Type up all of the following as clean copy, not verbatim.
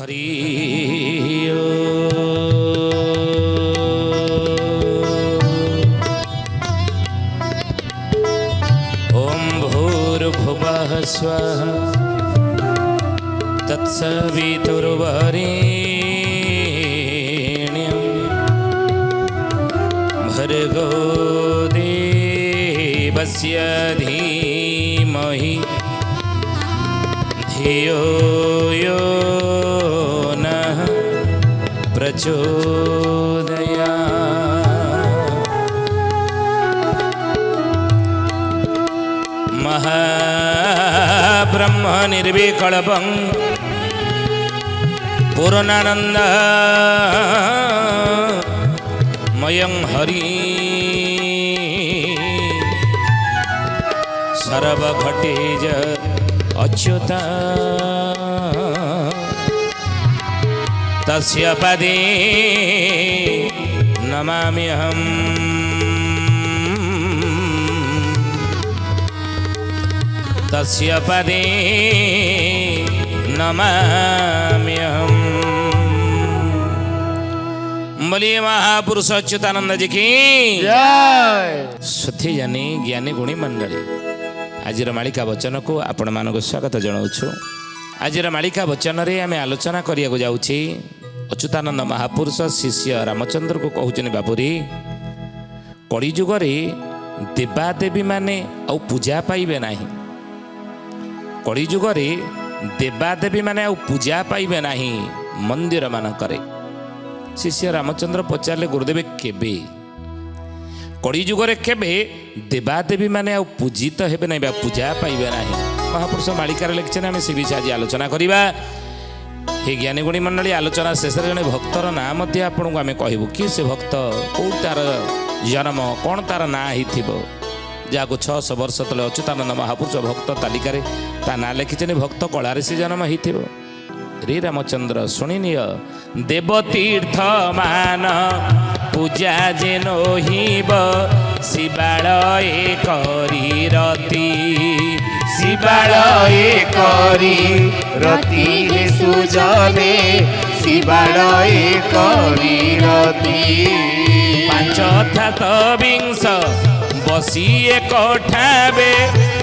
हरि ओम भूर्भुवः स्वः तत्सवितुर्वरेण्यं भर्गो देवस्य धीमहि धियो यो नः प्रचोदयात्। महाब्रह्म निर्विकल्पं पूर्णानंद मयं हरि सर्वघटेज अच्युत तस्य पदे नमाम्यहम्। तस्य पदे नमाम्यहम्। बोलिए महापुरुष अच्युतानंद जी की जय। सुधी जानी ज्ञानी गुणी मंडली आजिर मालिका वचन को आपण मानक स्वागत जनाऊँ। आजिर मालिका वचन रे आमे आलोचना करिया को जाउछि अच्युतानंद महापुरुष शिष्य रामचंद्र को कहउछन बापुरी कली जुग रे देवादेवी माने आ पूजा पाइबे नाही। कली जुग रे देवादेवी माने आ पूजा पाइबे नाही मंदिर मानकरे। शिष्य रामचंद्र पचारे गुरुदेव केबे कली जुग रे केबे देवादेवी माने आ पूजित हेबे नाही बा पूजा पाइबे नाही। महापुरुष मालिकार लिखिछन आमे से विषय आज आलोचना करिबा। हे ज्ञानी गुणी मंडली आलोचना शेष जने भक्तर ना मध्य आपन को आमे कहबो कि से भक्त को तार जन्म कोन तार ना हिथिबो जाको 600 वर्ष तले अच्युतानंद महापुरुष भक्त तालिकारे ता ना लिखिछन भक्त कलारे से जन्म हिथिबो। रे रामचंद्र सुनिनिय देवतीर्थ मान पूजा जे नहिब शिवालय करी रति शिवालय करी रति सुजने शिवालय करी रति पांच थात विंश बसी एक ठावे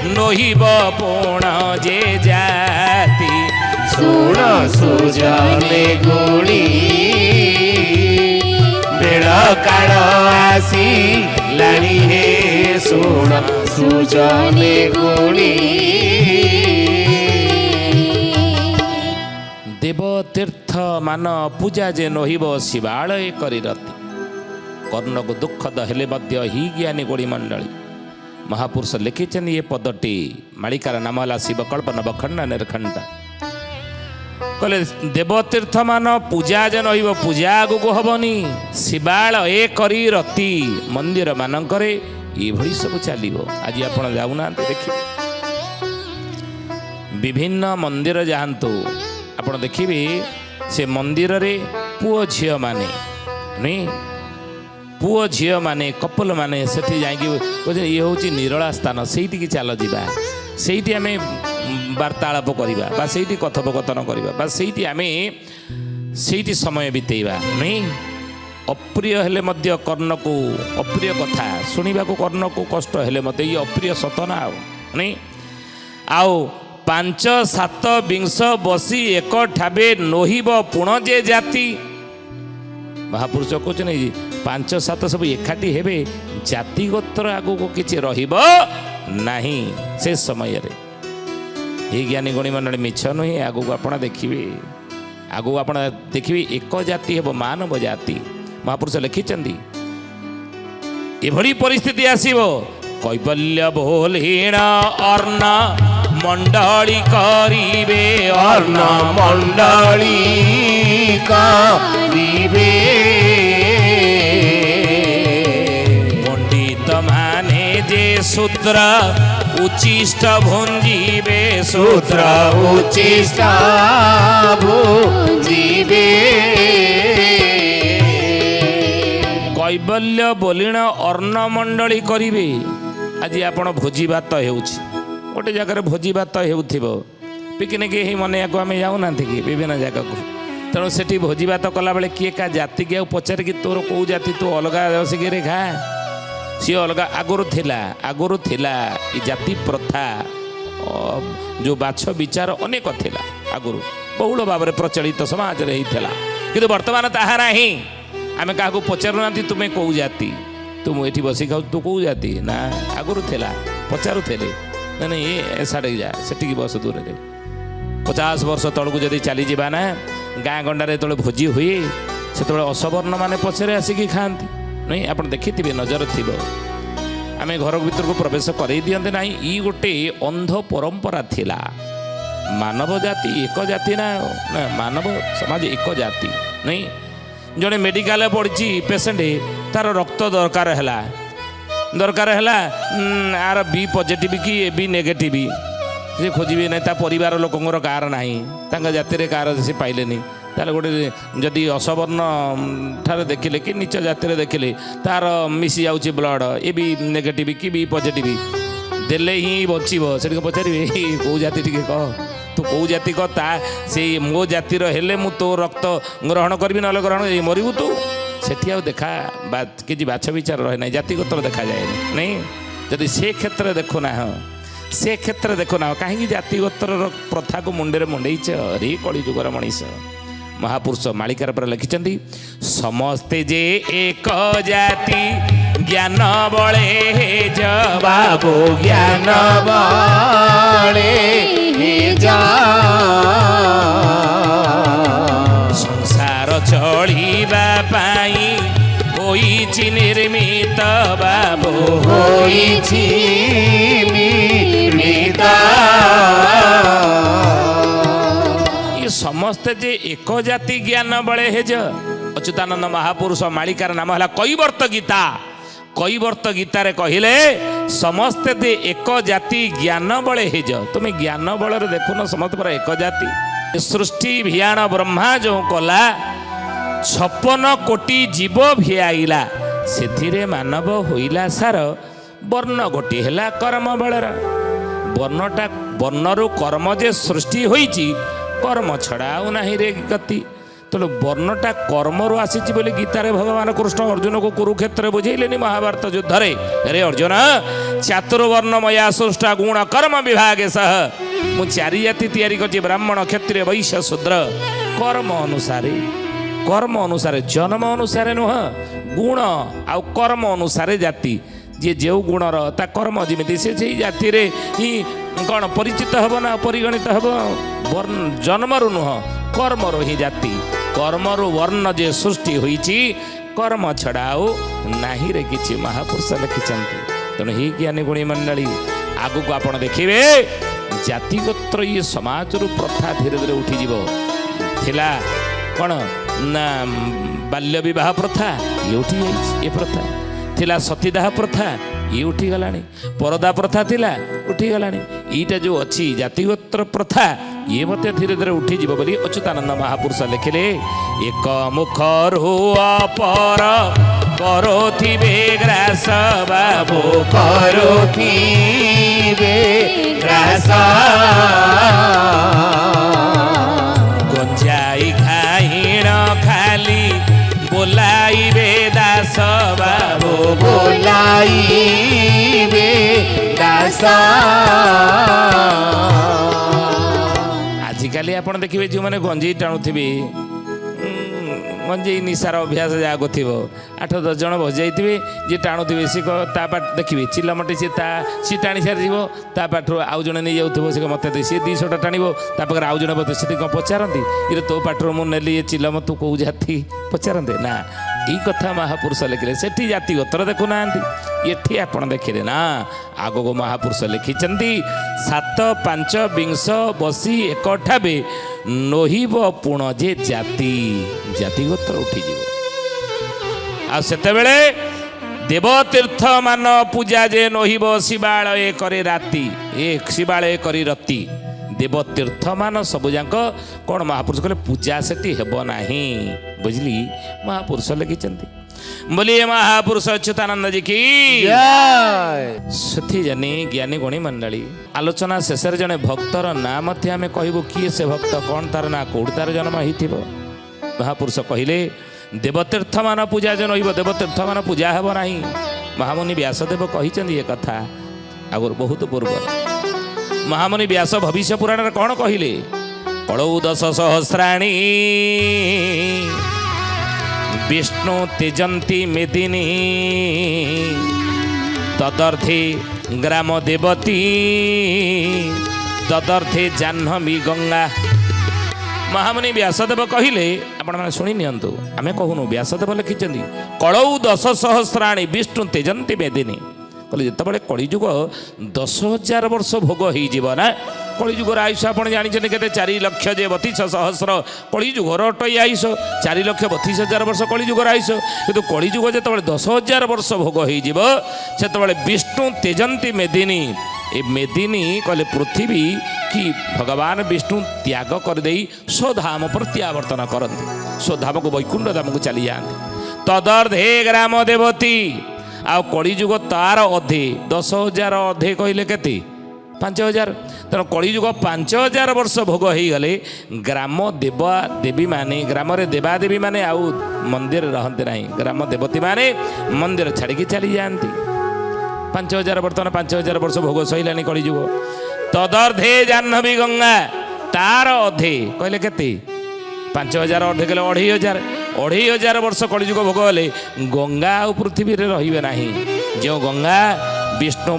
नहिब पुण जे जाति सुण सुजने गुणी बेल काल आसी लाणी हे सुण सुजने गुणी। देवतीर्थ मान पूजा जे नहिब शिवालय करी रति कर्ण को दुख दहेले मध्य ही ज्ञानी गुणी मंडली महापुरुष लिखिछन ये पदटी मालिकार नाम है शिवकल्प नवखंड निर्खंड। कहले देवतीर्थ मान पूजा जे नहिब पूजा आगु हबनी शिवालय करी रति मंदिर मानकरे ये सब चलो। आज आप जाऊना देखिए विभिन्न मंदिर जातु आप देखिए से मंदिर रे पुओ झील माने नहीं पुओ झील माने कपल माने सेठी जाइए ये हूँ निरला स्थान से चल जा से आम वार्तालाप करवा से कथोपकथन करवा से आम से समय बितेवा नहीं अप्रिय हेले मध्य कर्ण को अप्रिय कथा शुणा को कर्ण को कष्ट हेले मत ये अप्रिय सतना नहीं आओ 5-7 विंश बसी एक ठावे नहिब पुण जे जाति महापुरुष कहते 5-7 सब एकाठी हेबे जातिगतर आगु को किछि रहिब नाही से समय रे। ये ज्ञानी गुणी मंडली मिछ नुहे आगु को आपण देखिबे आगु आपण देखिबे एक जाति हेबो मानव जाति। महापुरुष लिखिचंदी एभली परिस्थिति आसीबो कैबल्य बोलीण अर्ण मंडली करिबे अर्ण मंडली करिबे पंडित माने जे शूद्र उचिष्ट भुंजीबे शूद्र उचिष्ट भुंजीबे कैबल्य बोलीण अर्ण मंडली करिबे। आज आपण भोजी भात हेउछि गोटे जगह भोजी भात हेउथिबो पिकनिक ही मन आगे आम जाऊना कि विभिन्न जगह को ତେଣୁ ସେଠି ଭୋଜିଭାତ କଲାବେଳେ କିଏ କାହା ଜାତିକି ଆଉ ପଚାରିକି ତୋର କେଉଁ ଜାତି ତୁ ଅଲଗା ବସିକିରେ ଖା, ସିଏ ଅଲଗା ଆଗରୁ ଥିଲା ଏ ଜାତି ପ୍ରଥା ଯେଉଁ ବାଛ ବିଚାର ଅନେକ ଥିଲା ଆଗରୁ ବହୁଳ ଭାବରେ ପ୍ରଚଳିତ ସମାଜରେ ହେଇଥିଲା। କିନ୍ତୁ ବର୍ତ୍ତମାନ ତାହା ନାହିଁ। ଆମେ କାହାକୁ ପଚାରୁନାହାନ୍ତି ତୁମେ କେଉଁ ଜାତି, ତୁ ମୁଁ ଏଠି ବସି ଖାଉ ତୁ କେଉଁ ଜାତି, ନା ଆଗରୁ ଥିଲା ପଚାରୁଥିଲେ ନାଇଁ ଏ ସାଡ଼େ ଯା ସେଠିକି ବସ ଦୂରରେ। 50 ବର୍ଷ ତଳକୁ ଯଦି ଚାଲିଯିବା ନା ଗାଁ ଗଣ୍ଡାରେ ଯେତେବେଳେ ଭୋଜି ହୁଏ ସେତେବେଳେ ଅସବର୍ଣ୍ଣ ମାନେ ପଛରେ ଆସିକି ଖାଆନ୍ତି ନାଇଁ, ଆପଣ ଦେଖିଥିବେ ନଜର ଥିବ। ଆମେ ଘର ଭିତରକୁ ପ୍ରବେଶ କରେଇ ଦିଅନ୍ତେ ନାହିଁ। ଇ ଗୋଟେ ଅନ୍ଧ ପରମ୍ପରା ଥିଲା। ମାନବ ଜାତି ଏକ ଜାତି ନା ମାନବ ସମାଜ ଏକ ଜାତି ନାଇଁ। ଜଣେ ମେଡ଼ିକାଲରେ ପଡ଼ିଛି ପେସେଣ୍ଟ, ତାର ରକ୍ତ ଦରକାର ହେଲା ଆର ବି ପଜିଟିଭ କି ଏ ବି ନେଗେଟିଭ, ସେ ଖୋଜିବେ ନାହିଁ ତା ପରିବାର ଲୋକଙ୍କର କାହାର ନାହିଁ, ତାଙ୍କ ଜାତିରେ କାହାର ସେ ପାଇଲେନି, ତାହେଲେ ଗୋଟେ ଯଦି ଅସବର୍ଣ୍ଣ ଠାରେ ଦେଖିଲେ କି ନିଚ ଜାତିରେ ଦେଖିଲେ ତାର ମିଶି ଯାଉଛି ବ୍ଲଡ଼ ଏ ବି ନେଗେଟିଭ କି ବି ପଜିଟିଭ, ଦେଲେ ହିଁ ବଞ୍ଚିବ। ସେଠି ପଚାରିବେ କେଉଁ ଜାତି ଟିକେ କହ, ତୁ କେଉଁ ଜାତି କହ, ତା ସେଇ ମୋ ଜାତିର ହେଲେ ମୁଁ ତୋ ରକ୍ତ ଗ୍ରହଣ କରିବି, ନହେଲେ ଗ୍ରହଣ ମରିବୁ ତୁ। ସେଠି ଆଉ କିଛି ବାଛ ବିଚାର ରହେ ନାହିଁ, ଜାତିଗତର ଦେଖାଯାଏନି ନାଇଁ। ଯଦି ସେ କ୍ଷେତ୍ରରେ ଦେଖୁନା କାହିଁକି ଜାତିଗତର ପ୍ରଥାକୁ ମୁଣ୍ଡରେ ମୁଣ୍ଡେଇଛ ରେ କଳିଯୁଗର ମଣିଷ। ମହାପୁରୁଷ ମାଳିକାର ପରେ ଲେଖିଛନ୍ତି ସମସ୍ତେ ଯେ ଏକ ଜାତି ଜ୍ଞାନ ବଳେ ବାବୁ ଜ୍ଞାନ ବଳେ ସଂସାର ଚଳିବା ପାଇଁ ହୋଇଛି ନିର୍ମିତ ବାବୁ ହୋଇଛି ନିର୍ମିତ। ସମସ୍ତେ ଯେ ଏକ ଜାତି ଜ୍ଞାନ ବଳେ ହେଜ। ଅଚ୍ୟୁତାନନ୍ଦ ମହାପୁରୁଷ ମାଳିକାର ନାମ ହେଲା କୈବର୍ତ୍ତ ଗୀତା। କୈବର୍ତ୍ତ ଗୀତାରେ କହିଲେ ସମସ୍ତେ ଯେ ଏକ ଜାତି ଜ୍ଞାନ ବଳେ ହେଜ। ତୁମେ ଜ୍ଞାନ ବଳରେ ଦେଖୁନ ସମସ୍ତେ ପରା ଏକ ଜାତି। ସୃଷ୍ଟି ଭିଆଣ ବ୍ରହ୍ମା ଯେଉଁ କଲା 56 କୋଟି ଜୀବ ଭିଆଇଲା, ସେଥିରେ ମାନବ ହୋଇଲା ସାର, ବର୍ଣ୍ଣ ଗୋଟିଏ ହେଲା କର୍ମ ବଳର। ବର୍ଣ୍ଣରୁ କର୍ମ ଯେ ସୃଷ୍ଟି ହୋଇଛି, କର୍ମ ଛଡ଼ା ଆଉ ନାହିଁ ରେ ଗତି। ତେଣୁ ବର୍ଣ୍ଣଟା କର୍ମରୁ ଆସିଛି ବୋଲି ଗୀତାରେ ଭଗବାନ କୃଷ୍ଣ ଅର୍ଜୁନକୁ କୁରୁକ୍ଷେତ୍ରରେ ବୁଝେଇଲେନି ମହାଭାରତ ଯୁଦ୍ଧରେ, ରେ ଅର୍ଜୁନ ଚାତୁର୍ବର୍ଣ୍ଣମୟା ସୃଷ୍ଟ ଗୁଣ କର୍ମ ବିଭାଗେ ସହ, ମୁଁ 4 ଜାତି ତିଆରି କରିଛି ବ୍ରାହ୍ମଣ କ୍ଷତ୍ରିୟ ବୈଶ୍ୟ ଶୂଦ୍ର। କର୍ମ ଅନୁସାରେ ଜନ୍ମ ଅନୁସାରେ ନୁହଁ, ଗୁଣ ଆଉ କର୍ମ ଅନୁସାରେ ଜାତି। ଯିଏ ଯେଉଁ ଗୁଣର ତା କର୍ମ ଯେମିତି ସେ ସେଇ ଜାତିରେ ହିଁ କ'ଣ ପରିଚିତ ହେବ ନା ପରିଗଣିତ ହେବ। ଜନ୍ମରୁ ନୁହଁ କର୍ମରୁ ହିଁ ଜାତି। କର୍ମରୁ ବର୍ଣ୍ଣ ଯେ ସୃଷ୍ଟି ହୋଇଛି, କର୍ମ ଛଡ଼ା ଆଉ ନାହିଁରେ କିଛି ମହାପୁରୁଷ ଲେଖିଛନ୍ତି। ତେଣୁ ହି ଜ୍ଞାନୀ ଗୁଣୀ ମଣ୍ଡଳୀ ଆଗକୁ ଆପଣ ଦେଖିବେ ଜାତିଗୋତ୍ର ଇଏ ସମାଜରୁ ପ୍ରଥା ଧୀରେ ଧୀରେ ଉଠିଯିବ। ଥିଲା କ'ଣ ନା ବାଲ୍ୟ ବିବାହ ପ୍ରଥା, ଇଏ ଉଠିଯାଇଛି ଏ ପ୍ରଥା। ଥିଲା ସତୀଦାହ ପ୍ରଥା, ଇଏ ଉଠିଗଲାଣି। ପରଦା ପ୍ରଥା ଥିଲା, ଉଠିଗଲାଣି। ଏଇଟା ଯେଉଁ ଅଛି ଜାତିଗୋତ୍ର ପ୍ରଥା, ଇଏ ମଧ୍ୟ ଧୀରେ ଧୀରେ ଉଠିଯିବ ବୋଲି ଅଚ୍ୟୁତାନନ୍ଦ ମହାପୁରୁଷ ଲେଖିଲେ। ଏକ ମୁଖରୁ ଅପର କରୁଥିବେ ଗ୍ରାସ ବାବୁ କରୁଥିବେ ଗ୍ରାସ, ଗଞ୍ଜାଇ ଘାଇଣ ଖାଲି ବୋଲାଇବେ ଦାସ ବାବୁ ବୋଲାଇବେ ଦାସ। ଆଜିକାଲି ଆପଣ ଦେଖିବେ ଯେଉଁମାନେ ଗଞ୍ଜେଇ ଟାଣୁଥିବେ, ଗଞ୍ଜେଇ ନିଶାର ଅଭ୍ୟାସ ଯାହାକୁ ଥିବ, 8-10 ଜଣ ବଜାଇଥିବେ, ଯିଏ ଟାଣୁଥିବେ ସେ ତା ପାଟ ଦେଖିବେ ଚିଲମଟି ସିଏ ଟାଣି ସାରିଯିବ, ତା ପାଠରୁ ଆଉ ଜଣେ ନେଇଯାଉଥିବ, ସେ ମୋତେ ଦେ, ସିଏ 200ଟା ଟାଣିବ, ତା ପାଖରେ ଆଉ ଜଣେ ବସିଥିବ, ସେଠି କ'ଣ ପଚାରନ୍ତି ଇରେ ତୋ ପାଠରୁ ମୁଁ ନେଲି ଏ ଚିଲମ ତୁ କେଉଁ ଜାତି ପଚାରନ୍ତି ନା। ଏଇ କଥା ମହାପୁରୁଷ ଲେଖିଲେ। ସେଠି ଜାତିଗୋତ୍ର ଦେଖୁନାହାନ୍ତି, ଏଠି ଆପଣ ଦେଖିଲେ ନା। ଆଗକୁ ମହାପୁରୁଷ ଲେଖିଛନ୍ତି 7-5 ବସି ଏକଠାବେ ନହିବ ପୁଣ ଯେ ଜାତିଗୋତ୍ର ଉଠିଯିବ। ଆଉ ସେତେବେଳେ ଦେବତୀର୍ଥ ମାନ ପୂଜା ଯେ ନହିବ ଶିବାଳୟ କରି ରାତି, ଶିବାଳୟ କରି ରତି। ଦେବତୀର୍ଥ ମାନ ସବୁଯାକ କ'ଣ ମହାପୁରୁଷ କହିଲେ ପୂଜା ସେଠି ହେବ ନାହିଁ, ବୁଝିଲି ମହାପୁରୁଷ ଲେଖିଛନ୍ତି। बोलिए महापुरुष अच्युतानंद जी की सुथी जनी ज्ञानी गुणी मंडली आलोचना शेष जड़े भक्तर ना आम कहबू किए से भक्त कौन तार ना कौट तार जन्म हो ମହାପୁରୁଷ କହିଲେ ଦେବତୀର୍ଥମାନ ପୂଜା ଯେ ରହିବ ଦେବତୀର୍ଥମାନ ପୂଜା ହେବ ନାହିଁ। ମହାମୁନି ବ୍ୟାସଦେବ କହିଛନ୍ତି ଏ କଥା ଆଗରୁ ବହୁତ ପୂର୍ବରୁ। ମହାମୁନି ବ୍ୟାସ ଭବିଷ୍ୟ ପୁରାଣରେ କ'ଣ କହିଲେ? କଳୌ ଦଶ ସହସ୍ରାଣୀ ବିଷ୍ଣୁ ତେଜନ୍ତି ମେଦିନୀ ତଦର୍ଥେ ଗ୍ରାମ ଦେବତୀ ତଦର୍ଥେ ଜାହ୍ନବୀ ଗଙ୍ଗା। ମହାମୁନି ବ୍ୟାସଦେବ କହିଲେ, ଆପଣମାନେ ଶୁଣି ନିଅନ୍ତୁ, ଆମେ କହୁନୁ, ବ୍ୟାସଦେବ ଲେଖିଛନ୍ତି କଳୌ ଦଶ ସହସ୍ରାଣୀ ବିଷ୍ଣୁ ତେଜନ୍ତି ମେଦିନୀ। କହିଲେ ଯେତେବେଳେ କଳିଯୁଗ 10,000 ବର୍ଷ ଭୋଗ ହେଇଯିବ ନା, କଳିଯୁଗର ଆୟୁଷ ଆପଣ ଜାଣିଛନ୍ତି କେତେ? 4,32,000 କଳିଯୁଗର ଅଟଇ ଆୟୁଷ, 4,32,000 ବର୍ଷ କଳିଯୁଗର ଆୟୁଷ। କିନ୍ତୁ କଳିଯୁଗ ଯେତେବେଳେ 10,000 ବର୍ଷ ଭୋଗ ହେଇଯିବ ସେତେବେଳେ ବିଷ୍ଣୁ ତେଜନ୍ତି ମେଦିନୀ। ଏ ମେଦିନୀ କହିଲେ ପୃଥିବୀ କି ଭଗବାନ ବିଷ୍ଣୁ ତ୍ୟାଗ କରିଦେଇ ସ୍ୱଧାମ ପ୍ରତ୍ୟାବର୍ତ୍ତନ କରନ୍ତି, ସ୍ୱଧାମକୁ ବୈକୁଣ୍ଠ ଧାମକୁ ଚାଲିଯାଆନ୍ତି। ତଦର୍ଧେ ଗ୍ରାମ ଦେବତୀ। ଆଉ କଳିଯୁଗ ତାର ଅଧେ, 10,000 ଅଧେ କହିଲେ କେତେ? 5,000। ତେଣୁ କଳିଯୁଗ 5,000 ବର୍ଷ ଭୋଗ ହେଇଗଲେ ଗ୍ରାମ ଦେବା ଦେବୀମାନେ, ଗ୍ରାମରେ ଦେବାଦେବୀମାନେ ଆଉ ମନ୍ଦିରରେ ରହନ୍ତି ନାହିଁ। ଗ୍ରାମ ଦେବତୀମାନେ ମନ୍ଦିର ଛାଡ଼ିକି ଚାଲିଯାଆନ୍ତି। 5,000 ବର୍ତ୍ତମାନ 5,000 ବର୍ଷ ଭୋଗ ସଇଲାଣି କଳିଯୁଗ। ତଦର୍ଧେ ଜାହ୍ନବୀ ଗଙ୍ଗା। ତାର ଅଧେ କହିଲେ କେତେ? 5,000 ଅଧେ କହିଲେ 2,500। 2,500 ବର୍ଷ କଳିଯୁଗ ଭୋଗ ହେଲେ ଗଙ୍ଗା ଆଉ ପୃଥିବୀରେ ରହିବେ ନାହିଁ। ଯେଉଁ ଗଙ୍ଗା ବିଷ୍ଣୁ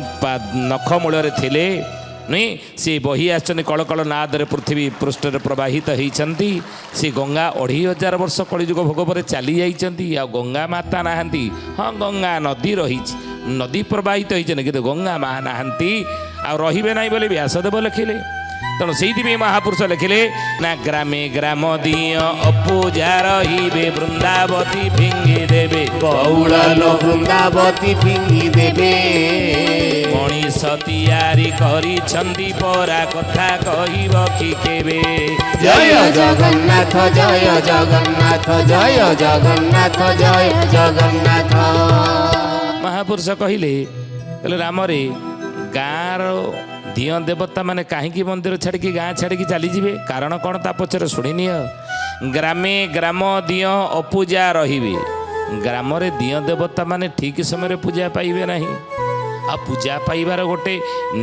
ନଖ ମୂଳରେ ଥିଲେ ନୁହେଁ, ସେ ବହି ଆସିଛନ୍ତି କଳକଳ ନାଦରେ ପୃଥିବୀ ପୃଷ୍ଠରେ ପ୍ରବାହିତ ହେଇଛନ୍ତି। ସେ ଗଙ୍ଗା 2,500 ବର୍ଷ କଳିଯୁଗ ଭୋଗ ପରେ ଚାଲି ଯାଇଛନ୍ତି। ଆଉ ଗଙ୍ଗା ମାତା ନାହାନ୍ତି। ହଁ, ଗଙ୍ଗା ନଦୀ ରହିଛି, ନଦୀ ପ୍ରବାହିତ ହେଇଛନ୍ତି, କିନ୍ତୁ ଗଙ୍ଗା ମା ନାହାନ୍ତି, ଆଉ ରହିବେ ନାହିଁ ବୋଲି ବ୍ୟାସଦେବ ଲେଖିଲେ। ତେଣୁ ସେଇଥିପାଇଁ ମହାପୁରୁଷ ଲେଖିଲେ ନା ଗ୍ରାମେ ଗ୍ରାମ ଦିଅ ଅପୂଜା ରହିବେ ବୃନ୍ଦାବତୀ ଫିଙ୍ଗି ଦେବେ କୌଳ ବୃନ୍ଦାବତୀ ଫିଙ୍ଗି ଦେବେ। ମଣିଷ ତିଆରି କରିଛନ୍ତି ପରା କଥା କହିବ କି କେବେ? ଜୟ ଜଗନ୍ନାଥ ଜୟ ଜଗନ୍ନାଥ ଜୟ ଜଗନ୍ନାଥ ଜୟ ଜଗନ୍ନାଥ। ମହାପୁରୁଷ କହିଲେ ରାମରେ ଗାଁର ଦିଅଁ ଦେବତା ମାନେ କାହିଁକି ମନ୍ଦିର ଛାଡ଼ିକି ଗାଁ ଛାଡ଼ିକି ଚାଲିଯିବେ? କାରଣ କ'ଣ ତା ପଛରେ ଶୁଣିନିଅ। ଗ୍ରାମେ ଗ୍ରାମ ଦିଅଁ ଅପୂଜା ରହିବେ। ଗ୍ରାମରେ ଦିଅଁ ଦେବତା ମାନେ ଠିକ୍ ସମୟରେ ପୂଜା ପାଇବେ ନାହିଁ। ଆଉ ପୂଜା ପାଇବାର ଗୋଟେ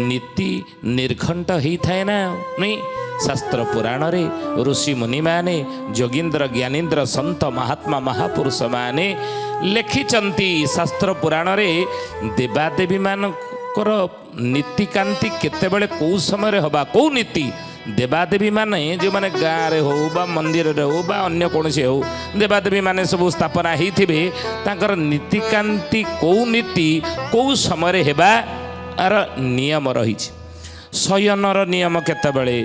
ନୀତି ନିର୍ଘଣ୍ଟ ହେଇଥାଏ ନା ନାଇଁ? ଶାସ୍ତ୍ର ପୁରାଣରେ ଋଷି ମୁନିମାନେ, ଯୋଗୀନ୍ଦ୍ର ଜ୍ଞାନୀନ୍ଦ୍ର ସନ୍ଥ ମହାତ୍ମା ମହାପୁରୁଷ ମାନେ ଲେଖିଛନ୍ତି। ଶାସ୍ତ୍ର ପୁରାଣରେ ଦେବାଦେବୀମାନଙ୍କର ନୀତିକାନ୍ତି କେତେବେଳେ କେଉଁ ସମୟରେ ହେବା, କେଉଁ ନୀତି ଦେବାଦେବୀ ମାନେ ଯେଉଁମାନେ ଗାଁରେ ହେଉ ବା ମନ୍ଦିରରେ ହେଉ ବା ଅନ୍ୟ କୌଣସି ହେଉ ଦେବାଦେବୀ ମାନେ ସବୁ ସ୍ଥାପନା ହେଇଥିବେ, ତାଙ୍କର ନୀତିକାନ୍ତି କେଉଁ ନୀତି କେଉଁ ସମୟରେ ହେବାର ନିୟମ ରହିଛି। ଶୟନର ନିୟମ କେତେବେଳେ,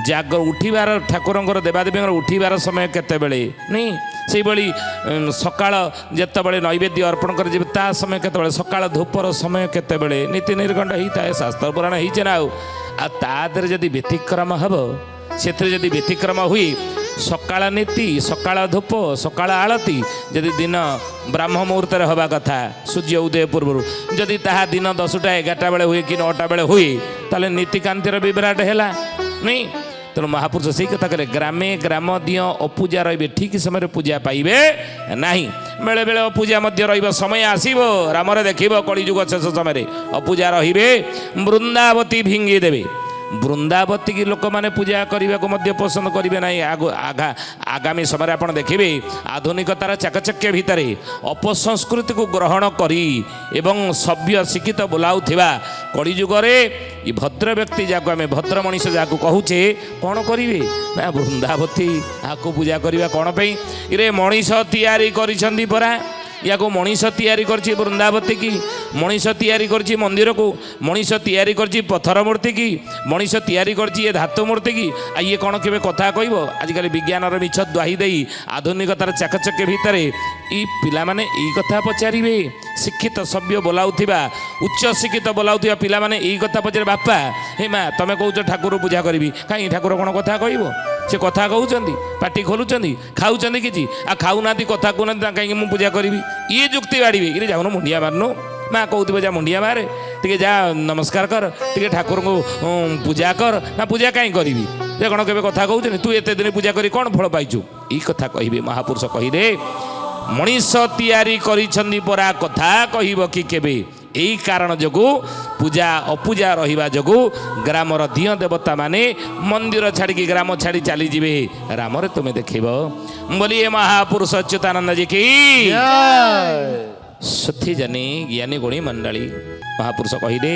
ଜାଗ ଉଠିବାର, ଠାକୁରଙ୍କର ଦେବାଦେବୀଙ୍କର ଉଠିବାର ସମୟ କେତେବେଳେ ନାଇଁ, ସେଇଭଳି ସକାଳ ଯେତେବେଳେ ନୈବେଦ୍ୟ ଅର୍ପଣ କରାଯିବ ତା ସମୟ କେତେବେଳେ, ସକାଳ ଧୂପର ସମୟ କେତେବେଳେ, ନୀତି ନିର୍ଘଣ୍ଟ ହେଇଥାଏ। ଶାସ୍ତ୍ର ପୁରାଣ ହେଇছে ନା। ଆଉ ତା ଦେହରେ ଯଦି ବ୍ୟତିକ୍ରମ ହେବ, ସେଥିରେ ଯଦି ବ୍ୟତିକ୍ରମ ହୁଏ, ସକାଳ ନୀତି, ସକାଳ ଧୂପ, ସକାଳ ଆଳତି ଯଦି ଦିନ ବ୍ରାହ୍ମ ମୁହୂର୍ତ୍ତରେ ହେବା କଥା ସୂର୍ଯ୍ୟ ଉଦୟ ପୂର୍ବରୁ, ଯଦି ତାହା ଦିନ 10ଟା 11ଟା ବେଳେ ହୁଏ କି 9ଟା ବେଳେ ହୁଏ, ତାହେଲେ ନୀତିକାନ୍ତିର ବିଭ୍ରାଟ ହେଲା ନାଇଁ। ତେଣୁ ମହାପୁରୁଷ ସେଇ କଥା କହିଲେ ଗ୍ରାମେ ଗ୍ରାମ ଦିଅଁ ଅପୂଜା ରହିବେ, ଠିକ୍ ସମୟରେ ପୂଜା ପାଇବେ ନାହିଁ। ବେଳେବେଳେ ଅପୂଜା ମଧ୍ୟ ରହିବ, ସମୟ ଆସିବ ରାମରେ ଦେଖିବ କଳିଯୁଗ ଶେଷ ସମୟରେ ଅପୂଜା ରହିବେ, ବୃନ୍ଦାବତୀ ଫିଙ୍ଗି ଦେବେ। ବୃନ୍ଦାବତୀ କି ଲୋକମାନେ ପୂଜା କରିବାକୁ ମଧ୍ୟ ପସନ୍ଦ କରିବେ ନାହିଁ। ଆଗାମୀ ସମୟରେ ଆପଣ ଦେଖିବେ ଆଧୁନିକତାର ଚାକଚକ୍ୟ ଭିତରେ ଅପସଂସ୍କୃତିକୁ ଗ୍ରହଣ କରି ଏବଂ ସଭ୍ୟ ଶିକ୍ଷିତ ବୋଲାଉଥିବା କଳିଯୁଗରେ ଏ ଭଦ୍ର ବ୍ୟକ୍ତି ଯାହାକୁ ଆମେ ଭଦ୍ର ମଣିଷ ଯାହାକୁ କହୁଛେ କ'ଣ କରିବେ ନା ବୃନ୍ଦାବତୀ, ଆକୁ ପୂଜା କରିବା କ'ଣ ପାଇଁ? ଇରେ ମଣିଷ ତିଆରି କରିଛନ୍ତି ପରା, ୟାକୁ ମଣିଷ ତିଆରି କରିଛି ବୃନ୍ଦାବତୀ କି, ମଣିଷ ତିଆରି କରିଛି ମନ୍ଦିରକୁ, ମଣିଷ ତିଆରି କରିଛି ପଥର ମୂର୍ତ୍ତି କି, ମଣିଷ ତିଆରି କରିଛି ଏ ଧାତୁ ମୂର୍ତ୍ତି କି। ଆଉ ଇଏ କ'ଣ କେବେ କଥା କହିବ? ଆଜିକାଲି ବିଜ୍ଞାନର ମିଛ ଦ୍ୱାହି ଦେଇ ଆଧୁନିକତାର ଚାକଚକ୍ୟ ଭିତରେ ଏଇ ପିଲାମାନେ ଏଇ କଥା ପଚାରିବେ। ଶିକ୍ଷିତ ସଭ୍ୟ ବୋଲାଉଥିବା, ଉଚ୍ଚ ଶିକ୍ଷିତ ବୋଲାଉଥିବା ପିଲାମାନେ ଏଇ କଥା ପଚାରିବେ, ବାପା ହେ ମା ତମେ କହୁଛ ଠାକୁର ପୂଜା କରିବି, କାହିଁ ଠାକୁର କ'ଣ କଥା କହିବ? ସେ କଥା କହୁଛନ୍ତି, ପାଟି ଖୋଲୁଛନ୍ତି, ଖାଉଛନ୍ତି କିଛି, ଆଉ ଖାଉନାହାନ୍ତି, କଥା କହୁନାହାନ୍ତି, କାହିଁକି ମୁଁ ପୂଜା କରିବି? ଇଏ ଯୁକ୍ତି ବାଡ଼ିବେ। ଇରେ ଯାଉନ ମୁଣ୍ଡିଆ ମାରୁନୁ, ମା କହୁଥିବ ଯା ମୁଣ୍ଡିଆ ମାରେ, ଟିକେ ଯା ନମସ୍କାର କର, ଟିକେ ଠାକୁରଙ୍କୁ ପୂଜା କର। ନା ପୂଜା କାହିଁ କରିବି, ଯେ କ'ଣ କେବେ କଥା କହୁଛନ୍ତି? ତୁ ଏତେ ଦିନ ପୂଜା କରି କ'ଣ ଫଳ ପାଇଛୁ? এই কথা কহিবে মহাপুরুষ কহিলে মଣିষ তৈয়ারি କରିଛନ୍ତି পରା কথা কহিব কি কেবে এই কারণ যোগু পূজা অপূজା রহিবা যোগু গ্রামর দিଅ ଦେବତା ମାନେ ମନ୍ଦିର ଛାଡ଼ିକି ଗ୍ରାମ ଛାଡ଼ି ଚାଲିଯିବେ ରାମରେ ତୁମେ ଦେଖିବ ବୋଲି ଏ ମହାପୁରୁଷ ଅଚ୍ୟୁତାନନ୍ଦ ଜି କି ସୁଥି ଜାନି ଜ୍ଞାନୀ ଗୁଣୀ ମଣ୍ଡଳୀ ମହାପୁରୁଷ କହିଲେ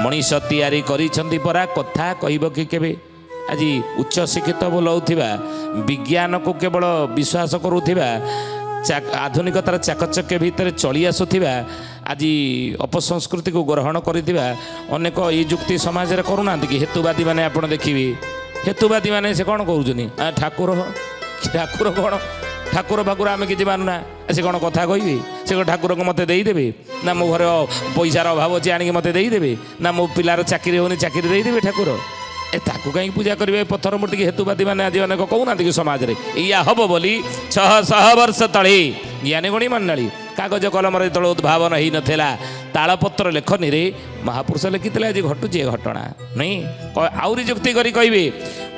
ମଣିଷ ତିଆରି କରିଛନ୍ତି ପରା କଥା କହିବ କି କେବେ ଆଜି ଉଚ୍ଚ ଶିକ୍ଷିତ ବୋଲାଉଥିବା ବିଜ୍ଞାନକୁ କେବଳ ବିଶ୍ୱାସ କରୁଥିବା ଆଧୁନିକତାର ଚାକଚକ୍ୟ ଭିତରେ ଚଳି ଆସୁଥିବା ଆଜି ଅପସଂସ୍କୃତିକୁ ଗ୍ରହଣ କରିଥିବା ଅନେକ ଏଇ ଯୁକ୍ତି ସମାଜରେ କରୁନାହାନ୍ତି କି ହେତୁବାଦୀ ମାନେ ଆପଣ ଦେଖିବେ ହେତୁବାଦୀ ମାନେ ସେ କ'ଣ କହୁଛନ୍ତି ଠାକୁର କ'ଣ ଠାକୁର ଫାକୁର ଆମେ କିଛି ମାନୁନା ସେ କ'ଣ କଥା କହିବେ ସେ କ'ଣ ଠାକୁରଙ୍କୁ ମୋତେ ଦେଇଦେବେ ନା ମୋ ଘରେ ପଇସାର ଅଭାବ ଅଛି ଆଣିକି ମୋତେ ଦେଇଦେବେ ନା ମୋ ପିଲାର ଚାକିରି ହେଉନି ଚାକିରି ଦେଇଦେବେ ଠାକୁର ତାକୁ କାହିଁକି ପୂଜା କରିବେ ପଥର ମୂର୍ତ୍ତିକି ହେତୁବାଦୀ ମାନେ ଆଜି ଅନେକ କହୁନାହାନ୍ତି କି ସମାଜରେ ଏଇଆ ହବ ବୋଲି ଶହ ବର୍ଷ ତଳେ ଜ୍ଞାନୀ ଗୁଣୀ ମଣ୍ଡଳୀ କାଗଜ କଲମରେ ଯେତେବେଳେ ଉଦ୍ଭାବନ ହେଇନଥିଲା ତାଳପତ୍ର ଲେଖନୀରେ ମହାପୁରୁଷ ଲେଖିଥିଲେ ଆଜି ଘଟୁଛି ଏ ଘଟଣା ନାଇଁ ଆହୁରି ଯୁକ୍ତି କରି କହିବେ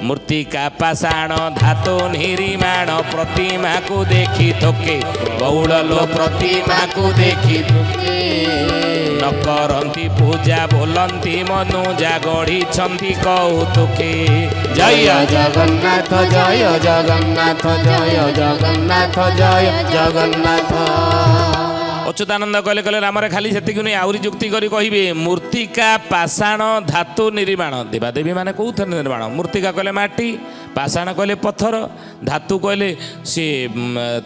ମୂର୍ତ୍ତିକା ପାଷାଣ ଧାତୁ ନିର୍ମାଣ ପ୍ରତିମାକୁ ଦେଖି ଥୋକେ ବଉଳ ଲୋ ପ୍ରତିମାକୁ ଦେଖି ନ କରନ୍ତି ପୂଜା ବୋଲନ୍ତି ମନୁଜା ଗଢ଼ିଛନ୍ତି କୌତୁକେ ଜୟ ଜଗନ୍ନାଥ ଜୟ ଜଗନ୍ନାଥ ଜୟ ଜଗନ୍ନାଥ ଜୟ ଜଗନ୍ନାଥ ଅଚ୍ୟୁତାନନ୍ଦ କହିଲେ ରାମରେ ଖାଲି ସେତିକି ନୁହେଁ ଆହୁରି ଯୁକ୍ତି କରି କହିବେ ମୂର୍ତ୍ତିକା ପାଷାଣ ଧାତୁ ନିର୍ମାଣ ଦେବାଦେବୀ ମାନେ କେଉଁଥିରେ ନିର୍ମାଣ ମୂର୍ତ୍ତିକା କହିଲେ ମାଟି ପାଷାଣ କହିଲେ ପଥର ଧାତୁ କହିଲେ ସେ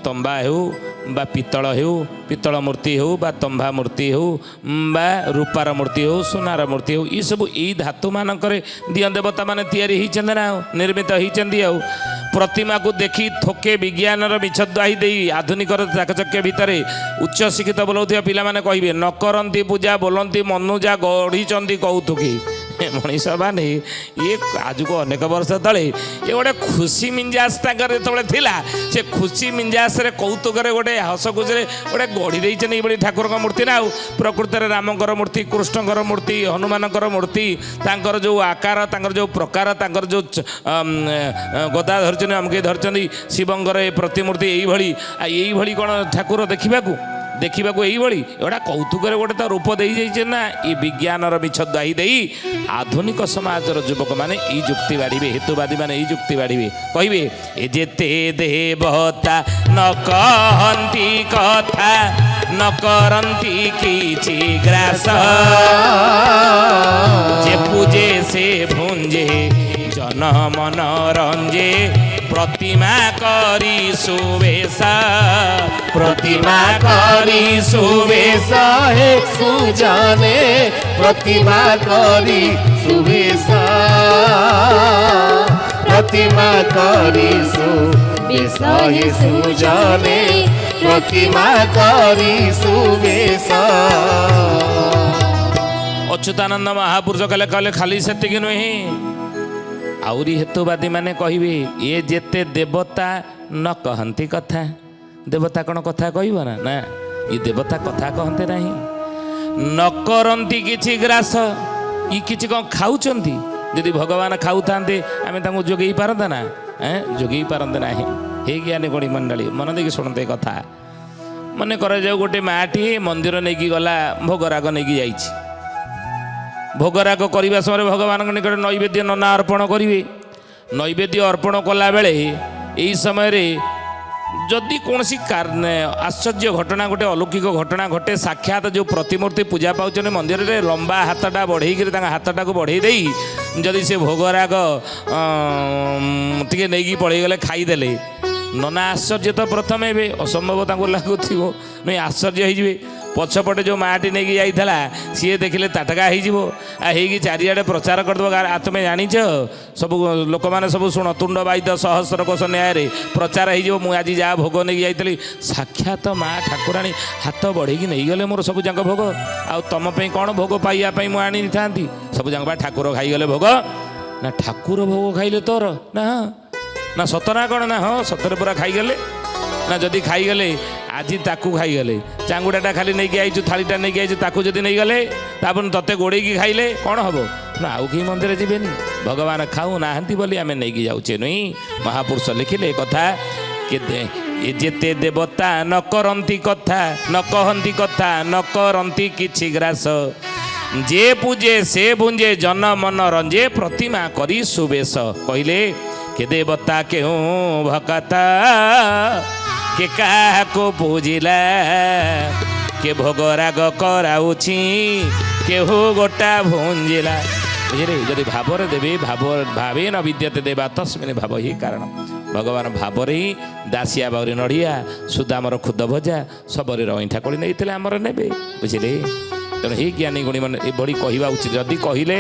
ତମ୍ବା ହେଉ ବା ପିତ୍ତଳ ହେଉ ପିତ୍ତଳ ମୂର୍ତ୍ତି ହେଉ ବା ତମ୍ବା ମୂର୍ତ୍ତି ହେଉ ବା ରୂପାର ମୂର୍ତ୍ତି ହେଉ ସୁନାର ମୂର୍ତ୍ତି ହେଉ ଏସବୁ ଏଇ ଧାତୁମାନଙ୍କରେ ଦିଅଁ ଦେବତା ମାନେ ତିଆରି ହେଇଛନ୍ତି ନା ଆଉ ନିର୍ମିତ ହେଇଛନ୍ତି ଆଉ ପ୍ରତିମାକୁ ଦେଖି ଥୋକେ ବିଜ୍ଞାନର ମିଛ ଦ୍ୱାହି ଦେଇ ଆଧୁନିକର ଚାକଚକ୍ୟ ଭିତରେ ଉଚ୍ଚ ଶିକ୍ଷିତ ବୋଲାଉଥିବା ପିଲାମାନେ କହିବେ ନ କରନ୍ତି ପୂଜା ବୋଲନ୍ତି ମନୁଜା ଗଢ଼ିଛନ୍ତି କୌତୁକି ମଣିଷ ମାନେ ଇଏ ଆଜକୁ ଅନେକ ବର୍ଷ ତଳେ ଏ ଗୋଟେ ଖୁସି ମିଞ୍ଜାସ ତାଙ୍କର ଯେତେବେଳେ ଥିଲା ସେ ଖୁସି ମିଞ୍ଜାସରେ କୌତୁକରେ ଗୋଟେ ହସ ଖୁସିରେ ଗୋଟେ ଗଢ଼ି ଦେଇଛନ୍ତି ଏଇଭଳି ଠାକୁରଙ୍କ ମୂର୍ତ୍ତି ନା ଆଉ ପ୍ରକୃତରେ ରାମଙ୍କର ମୂର୍ତ୍ତି କୃଷ୍ଣଙ୍କର ମୂର୍ତ୍ତି ହନୁମାନଙ୍କର ମୂର୍ତ୍ତି ତାଙ୍କର ଯେଉଁ ଆକାର ତାଙ୍କର ଯେଉଁ ପ୍ରକାର ତାଙ୍କର ଯେଉଁ ଗଦା ଧରିଛନ୍ତି ଅମୁକେ ଧରିଛନ୍ତି ଶିବଙ୍କର ଏ ପ୍ରତିମୂର୍ତ୍ତି ଏଇଭଳି କ'ଣ ଠାକୁର ଦେଖିବାକୁ ଏଇଭଳି ଏଗୁଡ଼ା କୌତୁକରେ ଗୋଟେ ତା ରୂପ ଦେଇଯାଇଛି ନା ଏ ବିଜ୍ଞାନର ମିଛ ଦ୍ୱାହି ଦେଇ ଆଧୁନିକ ସମାଜର ଯୁବକମାନେ ଏଇ ଯୁକ୍ତି ବାଢ଼ିବେ ହେତୁବାଦୀମାନେ ଏଇ ଯୁକ୍ତି ବାଢ଼ିବେ କହିବେ ଏ ଯେତେ ଦେବତା ନ କହନ୍ତି କଥା ନ କରନ୍ତି କିଛି ଗ୍ରାସ ଯେ ପୂଜେ ସେ ଭୁଞ୍ଜେ ଜନ ମନ ରଞ୍ଜେ ପ୍ରତିମା କରି ସୁବେଶ प्रतिमा करी सुवेश हे सुजाने प्रतिमा करी सुवेश प्रतिमा करी सुवेश हे सुजाने प्रतिमा करी सुवेश ଅଚ୍ୟୁତାନନ୍ଦ ମହାପୁରୁଷ କହିଲେ ଖାଲି ସେତିକି ନୁହେଁ ଆହୁରି ହେତୁବାଦୀ ମାନେ କହିବେ ଏ ଯେତେ ଦେବତା ନ କହନ୍ତି କଥା ଦେବତା କ'ଣ କଥା କହିବ ନା ନା ଏ ଦେବତା କଥା କହନ୍ତି ନାହିଁ ନ କରନ୍ତି କିଛି ଗ୍ରାସ ଇ କିଛି କ'ଣ ଖାଉଛନ୍ତି ଯଦି ଭଗବାନ ଖାଉଥାନ୍ତେ ଆମେ ତାଙ୍କୁ ଯୋଗେଇ ପାରନ୍ତେ ନା ଯୋଗେଇ ପାରନ୍ତେ ନାହିଁ ହେ ଜ୍ଞାନୀ ଗୁଣୀ ମଣ୍ଡଳୀ ମନ ଦେଇକି ଶୁଣନ୍ତେ କଥା ମନେ କରାଯାଉ ଗୋଟେ ମାଆଟିଏ ମନ୍ଦିର ନେଇକି ଗଲା ଭୋଗରାଗ ନେଇକି ଯାଇଛି ଭୋଗରାଗ କରିବା ସମୟରେ ଭଗବାନଙ୍କ ନିକଟରେ ନୈବେଦ୍ୟ ନନା ଅର୍ପଣ କରିବେ ନୈବେଦ୍ୟ ଅର୍ପଣ କଲାବେଳେ ଏହି ସମୟରେ ଯଦି କୌଣସି ଆଶ୍ଚର୍ଯ୍ୟ ଘଟଣା ଗୋଟେ ଅଲୌକିକ ଘଟଣା ଘଟେ ସାକ୍ଷାତ ଯେଉଁ ପ୍ରତିମୂର୍ତ୍ତି ପୂଜା ପାଉଛନ୍ତି ମନ୍ଦିରରେ ଲମ୍ବା ହାତଟା ବଢ଼େଇକିରି ତାଙ୍କ ହାତଟାକୁ ବଢ଼େଇ ଦେଇ ଯଦି ସେ ଭୋଗରାଗ ଟିକେ ନେଇକି ପଳେଇଗଲେ ଖାଇଦେଲେ ନନା ଆଶ୍ଚର୍ଯ୍ୟ ତ ପ୍ରଥମେ ହେବେ ଅସମ୍ଭବ ତାଙ୍କୁ ଲାଗୁଥିବ ନାଇଁ ଆଶ୍ଚର୍ଯ୍ୟ ହେଇଯିବେ ପଛପଟେ ଯେଉଁ ମାଆଟି ନେଇକି ଯାଇଥିଲା ସିଏ ଦେଖିଲେ ତାଟକା ହେଇଯିବ ହେଇକି ଚାରିଆଡ଼େ ପ୍ରଚାର କରିଦେବ ତୁମେ ଜାଣିଛ ସବୁ ଲୋକମାନେ ସବୁ ଶୁଣ ତୁଣ୍ଡ ବାଇଦ ସହସ୍ର କୋଶ ନ୍ୟାୟରେ ପ୍ରଚାର ହେଇଯିବ ମୁଁ ଆଜି ଯାହା ଭୋଗ ନେଇକି ଯାଇଥିଲି ସାକ୍ଷାତ ମା ଠାକୁରାଣୀ ହାତ ବଢ଼େଇକି ନେଇଗଲେ ମୋର ସବୁ ଯାକ ଭୋଗ ଆଉ ତମ ପାଇଁ କ'ଣ ଭୋଗ ପାଇବା ପାଇଁ ମୁଁ ଆଣିଥାନ୍ତି ସବୁ ଯାକ ବା ଠାକୁର ଖାଇଗଲେ ଭୋଗ ନା ଠାକୁର ଭୋଗ ଖାଇଲେ ତୋର ନା ସତ ନା କ'ଣ ନା ହଁ ସତରେ ପୁରା ଖାଇଗଲେ ନା ଯଦି ଖାଇଗଲେ ଆଜି ତାକୁ ଖାଇଗଲେ ଚାଙ୍ଗୁଡ଼ାଟା ଖାଲି ନେଇକି ଆଇଛୁ ଥାଳିଟା ନେଇକି ଆଇଛୁ ତାକୁ ଯଦି ନେଇଗଲେ ତାପରେ ତତେ ଗୋଡ଼େଇକି ଖାଇଲେ କ'ଣ ହେବ ନା ଆଉ କେହି ମନ୍ଦିର ଯିବେନି ଭଗବାନ ଖାଉ ନାହାନ୍ତି ବୋଲି ଆମେ ନେଇକି ଯାଉଛେ ନୁହେଁ ମହାପୁରୁଷ ଲେଖିଲେ କଥା ଏ ଯେତେ ଦେବତା ନ କରନ୍ତି କଥା ନ କହନ୍ତି କଥା ନ କରନ୍ତି କିଛି ଗ୍ରାସ ଯେ ପୂଜେ ସେ ବୁଞ୍ଜେ ଜନ ମନ ରଞ୍ଜେ ପ୍ରତିମା କରି ସୁବେଶ କହିଲେ କେ ଦେବତା କେଉଁ ଭକତା କେ କାହାକୁ ପୂଜିଲା କେ ଭୋଗରାଗ କରାଉଛି କେହୁ ଗୋଟା ଭୁଞ୍ଜିଲା ବୁଝିଲେ ଯଦି ଭାବରେ ଦେବେ ଭାବେ ନ ବିଦ୍ୟତେ ଦେବା ତସ୍ମିନ୍ ଭାବ ହିଁ କାରଣ ଭଗବାନ ଭାବରେ ହିଁ ଦାସିଆ ବାଉରି ନଡ଼ିଆ ସୁଦାମର ଖୁଦ ଭଜା ଶବରୀର ଅଇଁଠା କୋଳି ନେଇଥିଲେ ଆମର ନେବେ ବୁଝିଲେ ତେଣୁ ହିଁ ଜ୍ଞାନୀ ଗୁଣୀ ମାନେ ଏଭଳି କହିବା ଉଚିତ ଯଦି କହିଲେ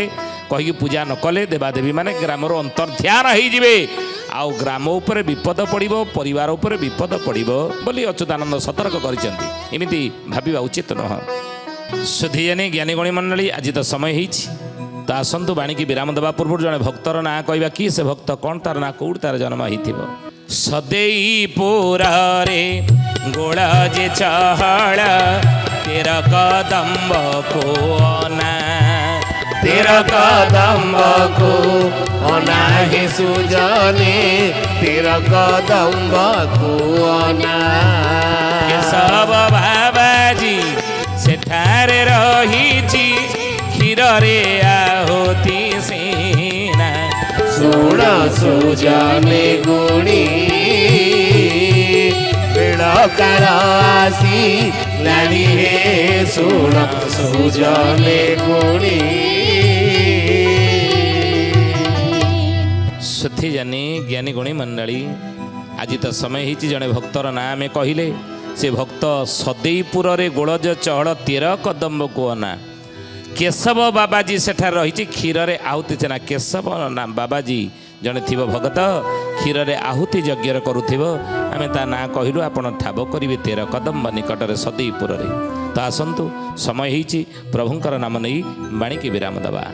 କହିକି ପୂଜା ନ କଲେ ଦେବାଦେବୀ ମାନେ ଗ୍ରାମରୁ ଅନ୍ତର୍ଧ୍ୟାନ ହେଇଯିବେ ଆଉ ଗ୍ରାମ ଉପରେ ବିପଦ ପଡ଼ିବ ପରିବାର ଉପରେ ବିପଦ ପଡ଼ିବ ବୋଲି ଅଚ୍ୟୁତାନନ୍ଦ ସତର୍କ କରିଛନ୍ତି ଏମିତି ଭାବିବା ଉଚିତ ନୁହଁ ସୁଧୀଜନୀ ଜ୍ଞାନୀ ଗୁଣୀ ମଣ୍ଡଳୀ ଆଜି ତ ସମୟ ହେଇଛି ତ ଆସନ୍ତୁ ବାଣୀକି ବିରାମ ଦେବା ପୂର୍ବରୁ ଜଣେ ଭକ୍ତର ନାଁ କହିବା କି ସେ ଭକ୍ତ କ'ଣ ତାର ନାଁ କୋଉଠି ତାର ଜନ୍ମ ହେଇଥିବ ସଦେଇପୁରରେ ଗୋଳ ଯେ ଚହଳ ତେର କଦମ୍ବ କୋନା तेर कदम्ब को अनाहे सुजने तेर कदम्ब को अना କେଶବ ବାବାଜୀ ସେଠାରେ ରହିଛି କ୍ଷୀରରେ ଆହୁତି ସିନା सुण सुजने गुणी बेड़कार आसी लाणी हे सुण सुजने गुणी ସୁଥିଜାନୀ ଜ୍ଞାନୀ ଗୁଣୀ ମଣ୍ଡଳୀ ଆଜି ତ ସମୟ ହେଇଛି ଜଣେ ଭକ୍ତର ନାଁ ଆମେ କହିଲେ ସେ ଭକ୍ତ ସଦେଇପୁରରେ ଗୋଳଜ ଚହଳ ତେର କଦମ୍ବକୁ ଅନା କେଶବ ବାବାଜୀ ସେଠାରେ ରହିଛି କ୍ଷୀରରେ ଆହୁତି ଛେନା କେଶବ ବାବାଜୀ ଜଣେ ଥିବ ଭଗତ କ୍ଷୀରରେ ଆହୁତି ଯଜ୍ଞରେ କରୁଥିବ ଆମେ ତା ନାଁ କହିଲୁ ଆପଣ ଠାବ କରିବେ ତେର କଦମ୍ବ ନିକଟରେ ସଦେଇପୁରରେ ତ ଆସନ୍ତୁ ସମୟ ହେଇଛି ପ୍ରଭୁଙ୍କର ନାମ ନେଇ ବାଣୀକି ବିରାମ ଦେବା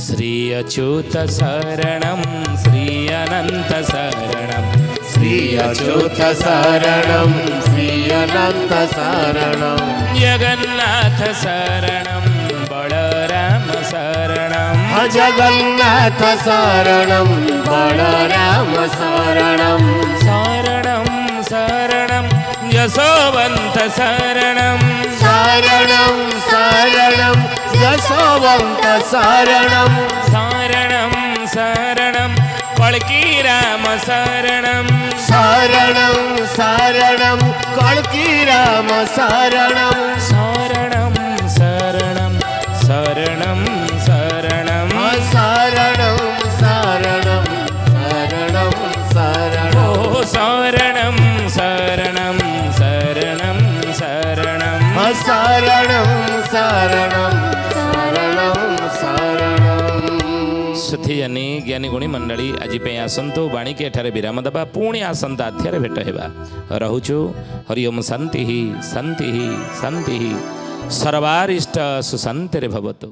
ଶ୍ରୀ ଅଚ୍ୟୁତ ଶରଣଂ ଶ୍ରୀ ଅନନ୍ତ ଶରଣଂ श्री अच्युत शरणं श्री अनंत शरणं ଜଗନ୍ନାଥ ଶରଣଂ ବଳରାମ ଶରଣଂ जगन्नाथ शरणं बलराम शरणं शरणं शरणं यशोवन्त शरणं शरणं शरणं यशोवन्त शरणं शरणं शरणं कल्कीराम शरणं शरणं शरणं कल्कीराम शरणं शरणं शरणं शरणं शरणं शरणं शरणं शरणं शरणं ओ शरणं शरणं शरणं शरणं शरणं शरणं शरणं शरणं सुथिजानी ज्ञानी गुणी मंडली आज आसतु बाणी के एठारे विराम देवा पुणी आसंता अध्याय भेट होगा रहुचु हरिओम शांति शांति शांति सर्वारिष्ट सुशांति भवतु।